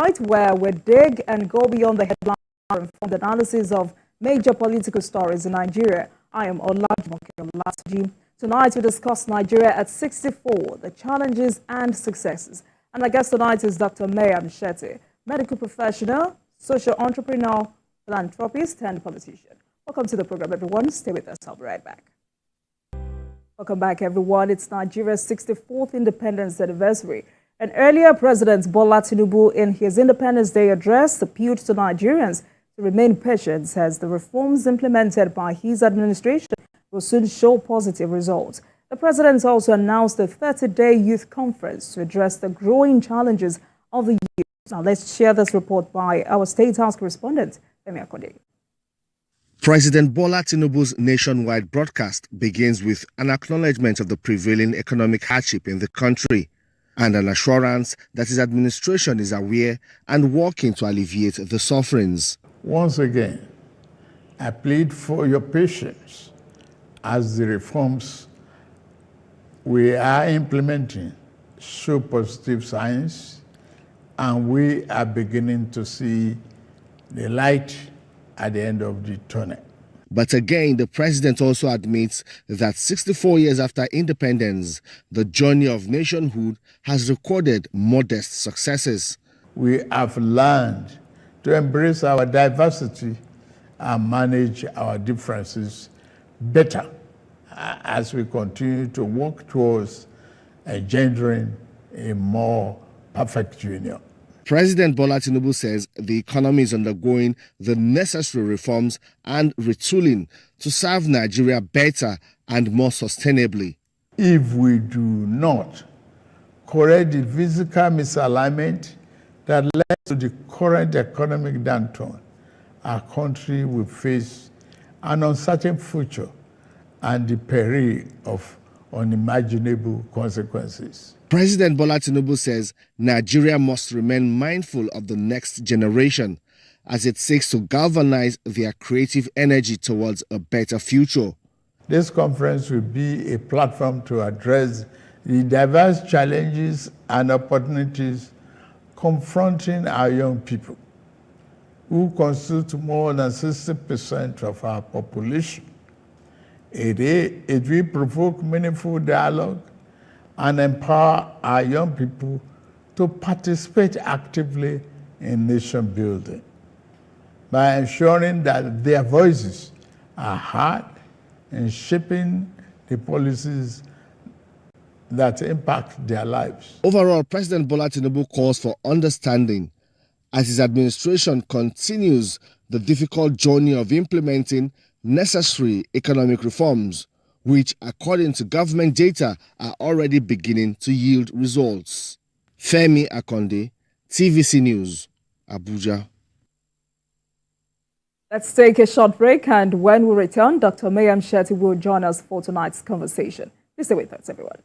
Tonight, where we dig and go beyond the headline and from the analysis of major political stories in Nigeria. I am Olajumoke Olatunji. Tonight, we discuss Nigeria at 64, the challenges and successes. And our guest tonight is Dr. Mayam Shetty, medical professional, social entrepreneur, philanthropist, and politician. Welcome to the program, everyone. Stay with us. I'll be right back. Welcome back, everyone. It's Nigeria's 64th independence anniversary. And earlier, President Bola Tinubu, in his Independence Day address, appealed to Nigerians to remain patient as the reforms implemented by his administration will soon show positive results. The president also announced a 30-day youth conference to address the growing challenges of the youth. Now, let's share this report by our State House correspondent, Femi Akode. President Bola Tinubu's nationwide broadcast begins with an acknowledgement of the prevailing economic hardship in the country and an assurance that his administration is aware and working to alleviate the sufferings. Once again, I plead for your patience as the reforms we are implementing show positive signs, and we are beginning to see the light at the end of the tunnel. But again, the president also admits that 64 years after independence, the journey of nationhood has recorded modest successes. We have learned to embrace our diversity and manage our differences better as we continue to work towards engendering a more perfect union. President Bola Tinubu says the economy is undergoing the necessary reforms and retooling to serve Nigeria better and more sustainably. If we do not correct the physical misalignment that led to the current economic downturn, our country will face an uncertain future and the peril of unimaginable consequences. President Bola Tinubu says Nigeria must remain mindful of the next generation as it seeks to galvanize their creative energy towards a better future. This conference will be a platform to address the diverse challenges and opportunities confronting our young people, who constitute more than 60% of our population. It will provoke meaningful dialogue and empower our young people to participate actively in nation building by ensuring that their voices are heard in shaping the policies that impact their lives. Overall, President Bola Tinubu calls for understanding as his administration continues the difficult journey of implementing necessary economic reforms, which, according to government data, are already beginning to yield results. Femi Akode, TVC News, Abuja. Let's take a short break, and when we return, Dr. Mayam Shetty will join us for tonight's conversation. Please stay with us, everyone.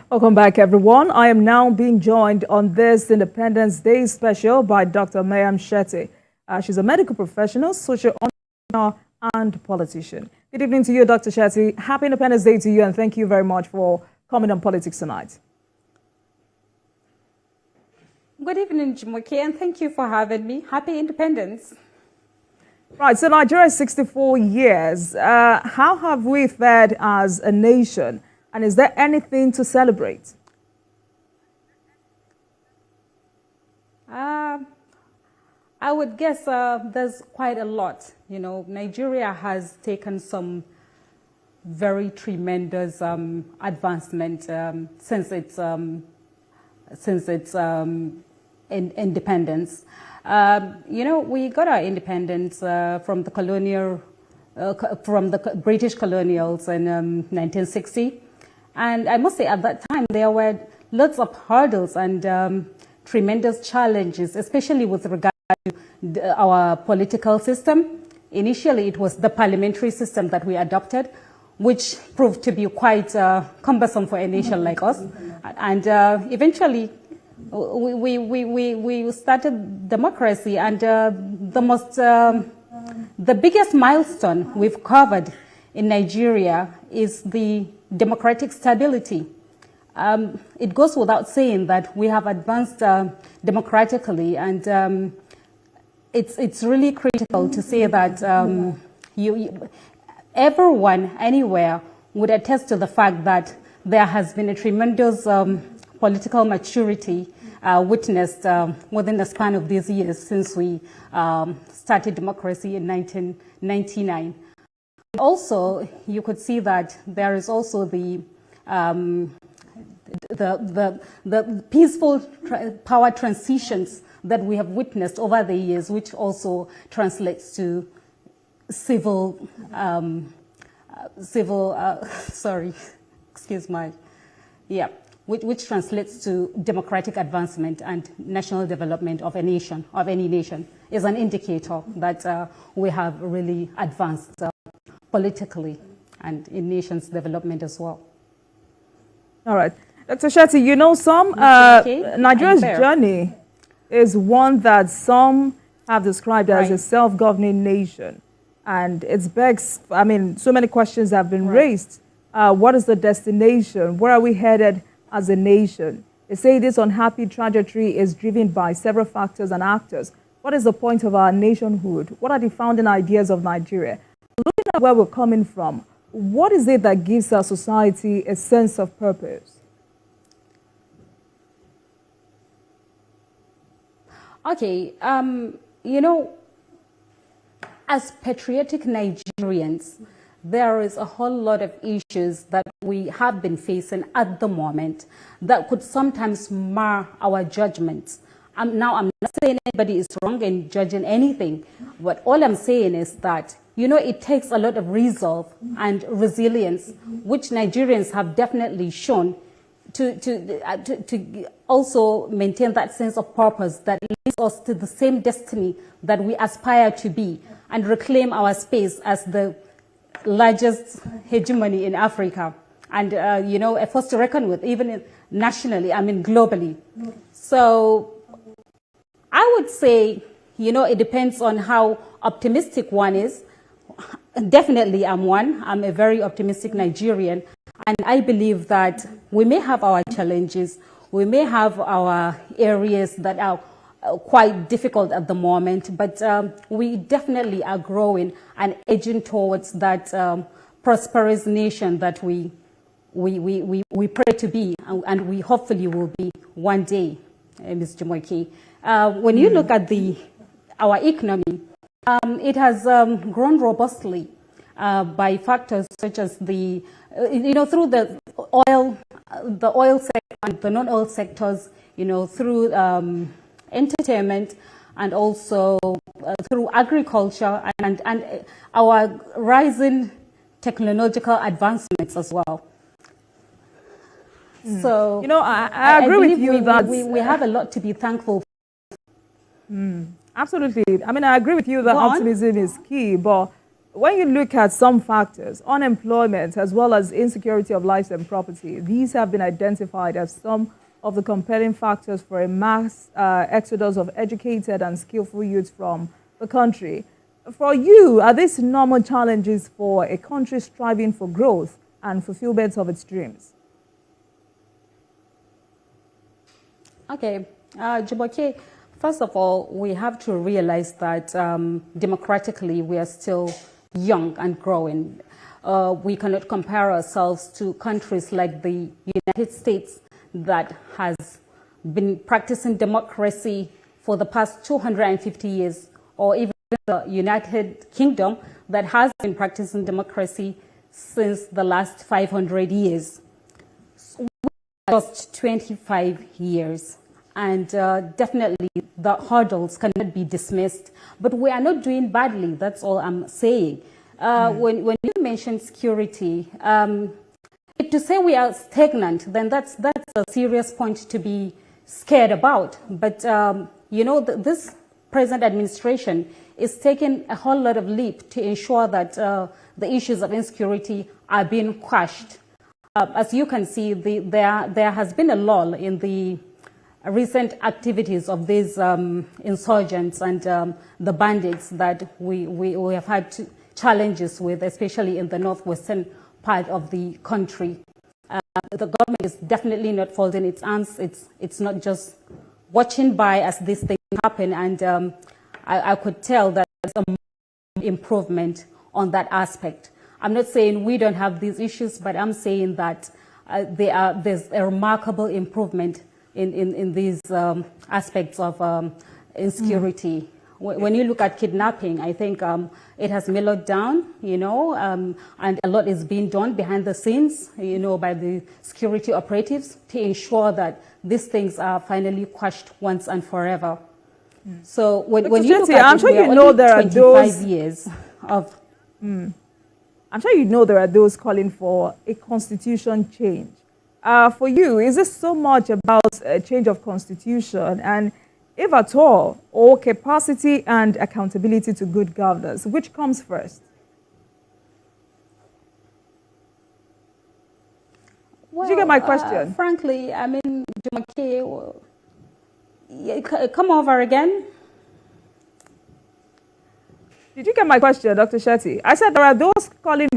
Welcome back, everyone. I am now being joined on this Independence Day special by Dr. Mayam Shetty. She's a medical professional, social entrepreneur, and politician. Good evening to you, Dr. Shetty. Happy Independence Day to you, and thank you very much for coming on Politics Tonight. Good evening, Jumoke, and thank you for having me. Happy Independence. Right, so Nigeria is 64 years. How have we fared as a nation? And is there anything to celebrate? I would guess there's quite a lot. You know, Nigeria has taken some very tremendous advancement since its independence. You know, we got our independence from the colonial, from the British colonials in 1960, and I must say at that time there were lots of hurdles and tremendous challenges, especially with regard to our political system. Initially, it was the parliamentary system that we adopted, which proved to be quite cumbersome for a nation like us, and eventually we started democracy, and the biggest milestone we've covered in Nigeria is the democratic stability. It goes without saying that we have advanced democratically, and it's really critical to say that everyone anywhere would attest to the fact that there has been a tremendous political maturity witnessed within the span of these years since we started democracy in 1999. Also, you could see that there is also the peaceful power transitions that we have witnessed over the years, which also translates to which translates to democratic advancement and national development of a nation, of any nation, is an indicator that we have really advanced politically and in nations' development as well. All right. Dr. Shetty, you know, Nigeria's journey is one that some have described as a self-governing nation. And it begs, I mean, so many questions have been raised. What is the destination? Where are we headed as a nation? They say this unhappy trajectory is driven by several factors and actors. What is the point of our nationhood? What are the founding ideas of Nigeria? Looking at where we're coming from, what is it that gives our society a sense of purpose? Okay, you know, as patriotic Nigerians, there is a whole lot of issues that we have been facing at the moment that could sometimes mar our judgments. Now, I'm not saying anybody is wrong in judging anything, but all I'm saying is that, you know, it takes a lot of resolve and resilience, which Nigerians have definitely shown to also maintain that sense of purpose that leads us to the same destiny that we aspire to be and reclaim our space as the largest hegemony in Africa and, you know, a force to reckon with, even nationally, I mean, globally. So I would say, you know, it depends on how optimistic one is. Definitely I'm one. I'm a very optimistic Nigerian. And I believe that we may have our challenges. We may have our areas that are quite difficult at the moment, but we definitely are growing and edging towards that prosperous nation that we pray to be, and we hopefully will be one day, Ms. Jumoke. When you look at our economy, it has grown robustly by factors such as through the oil sector and the non-oil sectors, you know, through entertainment and also through agriculture and our rising technological advancements as well. So, you know, I agree with you that we have a lot to be thankful for. Absolutely. I mean, I agree with you that optimism is key, but when you look at some factors, unemployment as well as insecurity of lives and property, these have been identified as some of the compelling factors for a mass exodus of educated and skillful youth from the country. For you, are these normal challenges for a country striving for growth and fulfillment of its dreams? Okay, Jumoke, First of all, we have to realize that democratically we are still young and growing. We cannot compare ourselves to countries like the United States that has been practicing democracy for the past 250 years, or even the United Kingdom that has been practicing democracy since the last 500 years. So we lost 25 years. And definitely the hurdles cannot be dismissed. But we are not doing badly, that's all I'm saying. When you mention security, to say we are stagnant, then that's a serious point to be scared about. But, you know, this present administration is taking a whole lot of leap to ensure that the issues of insecurity are being quashed. As you can see, there has been a lull in the recent activities of these insurgents and the bandits that we have had challenges with, especially in the northwestern part of the country. The government is definitely not folding its arms. It's not just watching by as these things happen, and I could tell that there's a improvement on that aspect. I'm not saying we don't have these issues, but I'm saying that there's a remarkable improvement in these aspects of insecurity. When you look at kidnapping, I think it has mellowed down, you know, and a lot is being done behind the scenes, you know, by the security operatives to ensure that these things are finally quashed once and forever. So when you look at I'm sure you know there are 25 years of... I'm sure you know there are those calling for a constitution change. For you, is this so much about a change of constitution, and if at all, or capacity and accountability to good governance, which comes first? Well, did you get my question? Frankly, I mean, come over again. Did you get my question, Dr. Shetty? I said there are those calling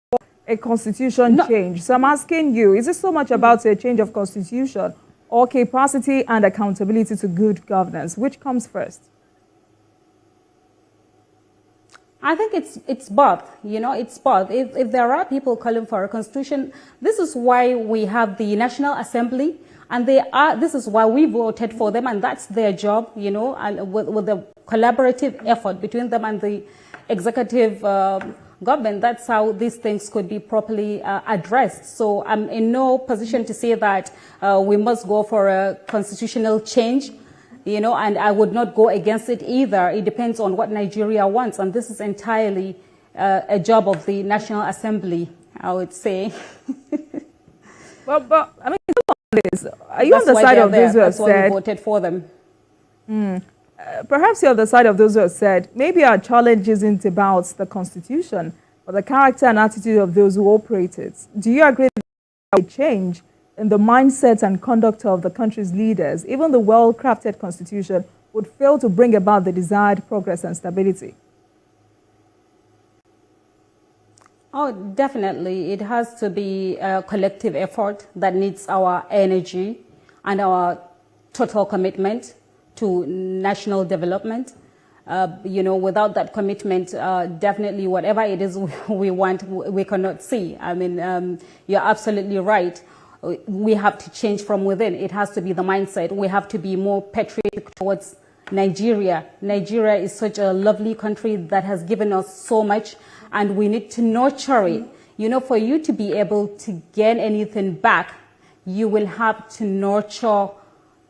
for a constitution change. So I'm asking you, is it so much about a change of constitution or capacity and accountability to good governance? Which comes first? I think it's both, you know, it's both. If there are people calling for a constitution, this is why we have the National Assembly, and this is why we voted for them, and that's their job, you know, and with the collaborative effort between them and the executive government, that's how these things could be properly addressed. So I'm in no position to say that we must go for a constitutional change, you know, and I would not go against it either. It depends on what Nigeria wants, and this is entirely a job of the National Assembly, I would say. But I mean, are you on the side of those who have said... That's why we voted for them. Perhaps you're on the side of those who have said, maybe our challenge isn't about the constitution, but the character and attitude of those who operate it. Do you agree that a change in the mindset and conduct of the country's leaders, even the well-crafted constitution, would fail to bring about the desired progress and stability? Oh, definitely. It has to be a collective effort that needs our energy and our total commitment to national development. You know, without that commitment, definitely whatever it is we want, we cannot see. I mean, you're absolutely right. We have to change from within. It has to be the mindset. We have to be more patriotic towards Nigeria. Nigeria is such a lovely country that has given us so much, and we need to nurture it. You know, for you to be able to gain anything back, you will have to nurture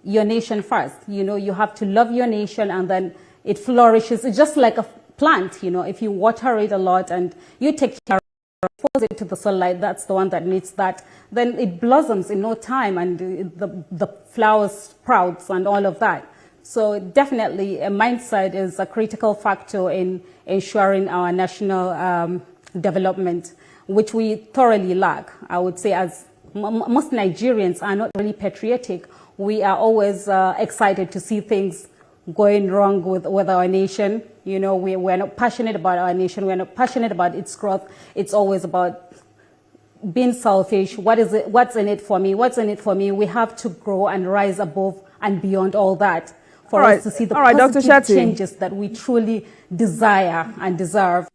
your nation first. You know, you have to love your nation, and then it flourishes. It's just like a plant, you know, if you water it a lot and you take care of it, expose it to the sunlight, that's the one that needs that, then it blossoms in no time, and the flowers sprouts and all of that. So definitely a mindset is a critical factor in ensuring our national development, which we thoroughly lack. I would say, as most Nigerians are not really patriotic, we are always excited to see things going wrong with our nation. You know, we're not passionate about our nation. We're not passionate about its growth. It's always about being selfish. What's in it for me? What's in it for me? We have to grow and rise above and beyond all that for us to see the positive Dr. changes that we truly desire and deserve.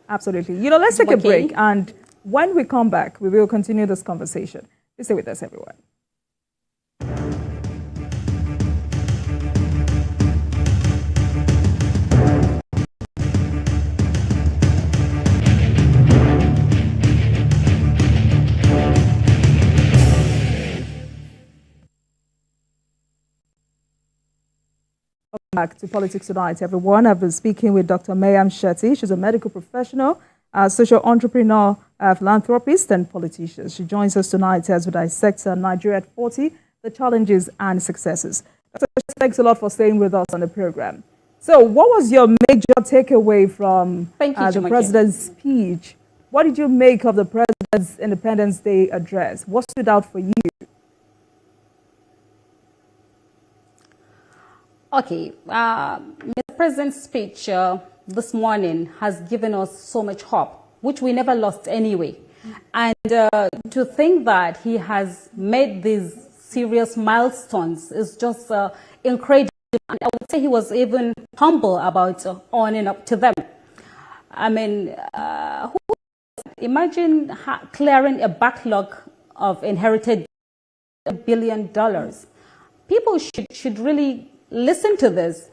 Absolutely. You know, let's take a break, and when we come back, we will continue this conversation. Please stay with us, everyone. Back to Politics Tonight, everyone. I've been speaking with Dr. Mayam Shetty. She's a medical professional, social entrepreneur, philanthropist, and politician. She joins us tonight as we dissect Nigeria at 40, the challenges and successes. Dr. Shetty, thanks a lot for staying with us on the program. So, what was your major takeaway from the president's speech? What did you make of the president's Independence Day address? What stood out for you? Okay, Mr. President's speech this morning has given us so much hope, which we never lost anyway. And to think that he has made these serious milestones is just incredible. And I would say he was even humble about owning up to them. I mean, imagine clearing a backlog of inherited $1 billion. People should really listen to this.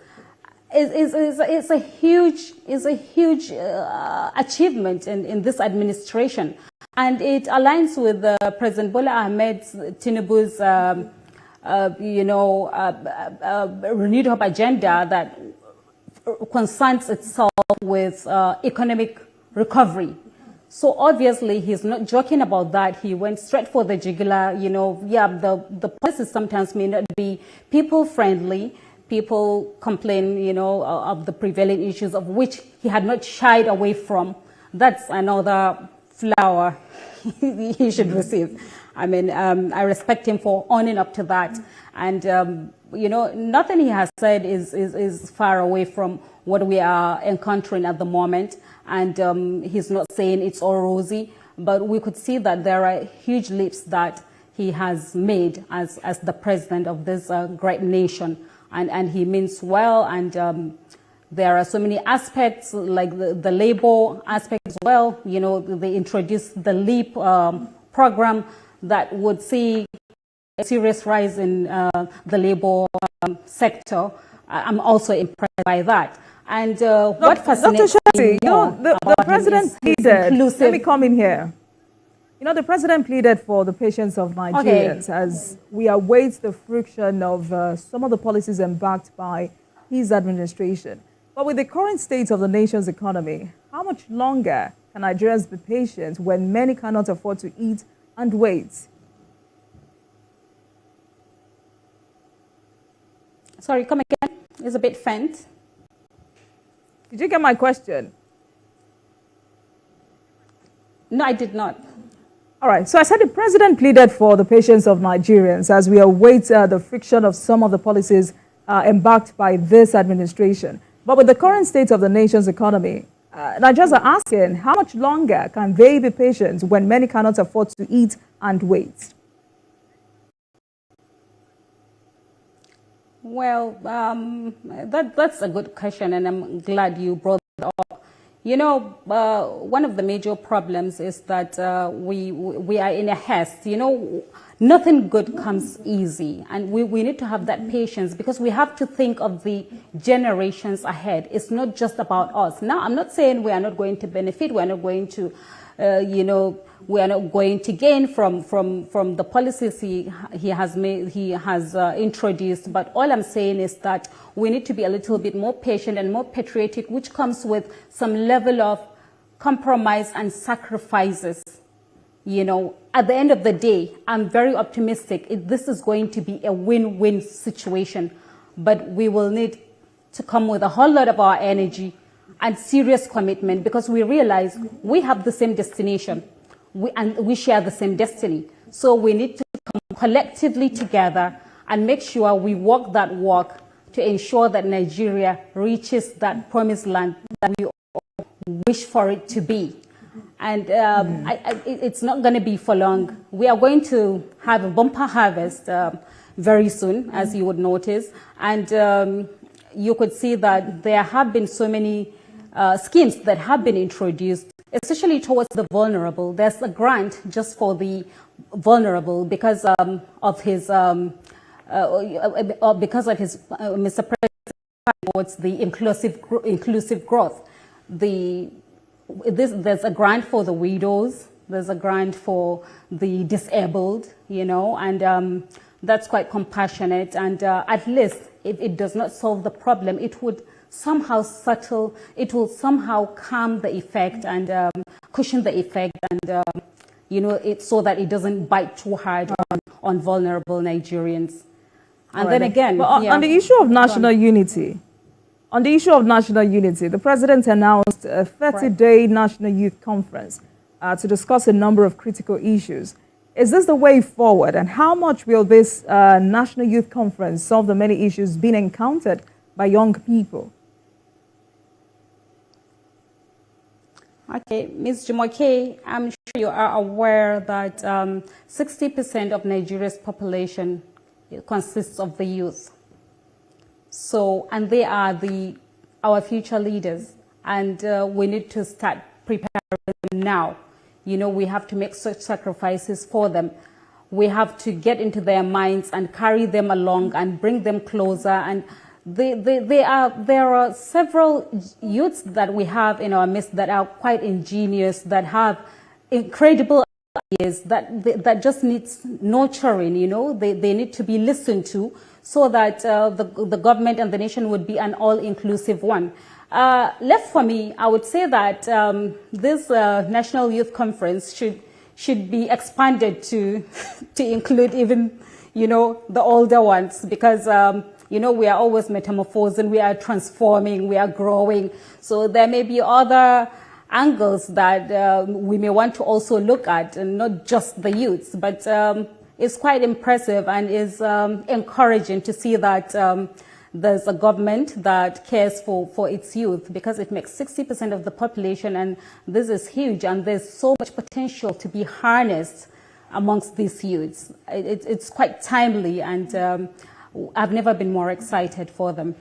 It's a huge achievement in this administration, and it aligns with President Bola Ahmed Tinubu's renewed hope agenda that concerns itself with economic recovery. So obviously he's not joking about that. He went straight for the jugular. You know, yeah, the policies sometimes may not be people friendly. People complain, you know, of the prevailing issues of which he had not shied away from. That's another flower he should receive. I mean, I respect him for owning up to that. And, you know, nothing he has said is far away from what we are encountering at the moment. And he's not saying it's all rosy, but we could see that there are huge leaps that he has made as the president of this great nation. And he means well, and there are so many aspects, like the labor aspect as well. You know, they introduced the LEAP program that would see a serious rise in the labor sector. I'm also impressed by that. And what fascinates me more, Dr. Shetty, the president pleaded, let me come in here. You know, the president pleaded for the patience of Nigerians as we await the fruition of some of the policies embarked by his administration. But with the current state of the nation's economy, how much longer can Nigerians be patient when many cannot afford to eat and wait? Sorry, come again. It's a bit faint. Did you get my question? No, I did not. All right, so I said the president pleaded for the patience of Nigerians as we await the friction of some of the policies embarked by this administration. But with the current state of the nation's economy, Nigerians are asking how much longer can they be patient when many cannot afford to eat and wait? Well, that's a good question, and I'm glad you brought it up. You know, one of the major problems is that we are in a haste. You know, nothing good comes easy, and we need to have that patience because we have to think of the generations ahead. It's not just about us. Now, I'm not saying we are not going to benefit. We are not going to, you know, we are not going to gain from the policies he has introduced. But all I'm saying is that we need to be a little bit more patient and more patriotic, which comes with some level of compromise and sacrifices. You know, at the end of the day, I'm very optimistic. This is going to be a win-win situation, but we will need to come with a whole lot of our energy and serious commitment because we realize we have the same destination. And we share the same destiny. So we need to come collectively together and make sure we walk that walk to ensure that Nigeria reaches that promised land that we all wish for it to be. And it's not going to be for long. We are going to have a bumper harvest very soon, as you would notice. And you could see that there have been so many schemes that have been introduced, especially towards the vulnerable. There's a grant just for the vulnerable because of his Mr. President towards the inclusive growth. There's a grant for the widows. There's a grant for the disabled, you know, and that's quite compassionate. And at least if it does not solve the problem, it would somehow it will somehow calm the effect and cushion the effect, and you know, so that it doesn't bite too hard on vulnerable Nigerians. And then again, but on the issue of national unity, the president announced a 30-day national youth conference to discuss a number of critical issues. Is this the way forward? And how much will this national youth conference solve the many issues being encountered by young people? Okay, Ms. Jumoke, I'm sure you are aware that 60% of Nigeria's population consists of the youth. So, and they are our future leaders, and we need to start preparing them now. You know, we have to make such sacrifices for them. We have to get into their minds and carry them along and bring them closer. And there are several youths that we have in our midst that are quite ingenious, that have incredible ideas, that just needs nurturing, you know. They need to be listened to so that the government and the nation would be an all-inclusive one. Left for me, I would say that this National Youth Conference should be expanded to include even, you know, the older ones, because you know, we are always metamorphosing, we are transforming, we are growing. So there may be other angles that we may want to also look at, and not just the youths. But it's quite impressive and is encouraging to see that there's a government that cares for its youth, because it makes 60% of the population, and this is huge, and there's so much potential to be harnessed amongst these youths. It's quite timely, and I've never been more excited for them.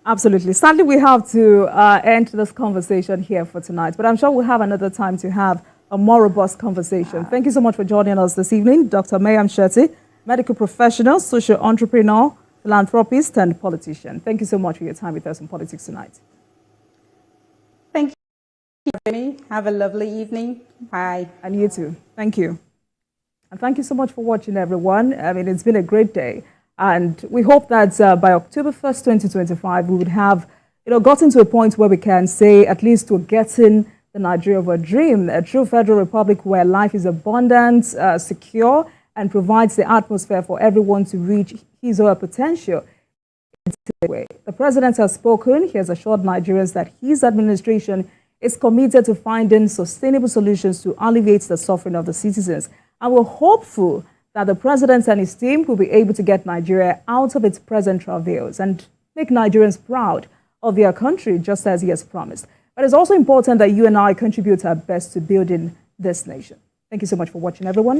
Absolutely. Sadly, we have to end this conversation here for tonight, but I'm sure we'll have another time to have a more robust conversation. Thank you so much for joining us this evening, Dr. Mayam Shetty, medical professional, social entrepreneur, philanthropist, and politician. Thank you so much for your time with us on Politics Tonight. Thank you. Have a lovely evening. Bye. And you too. Thank you. And thank you so much for watching, everyone. I mean, it's been a great day. And we hope that by October 1st, 2025, we would have, you know, gotten to a point where we can say, at least we're getting the Nigeria of a dream, a true federal republic where life is abundant, secure, and provides the atmosphere for everyone to reach his or her potential. The president has spoken. He has assured Nigerians that his administration is committed to finding sustainable solutions to alleviate the suffering of the citizens. And we're hopeful that the president and his team will be able to get Nigeria out of its present travails and make Nigerians proud of their country, just as he has promised. But it's also important that you and I contribute our best to building this nation. Thank you so much for watching, everyone.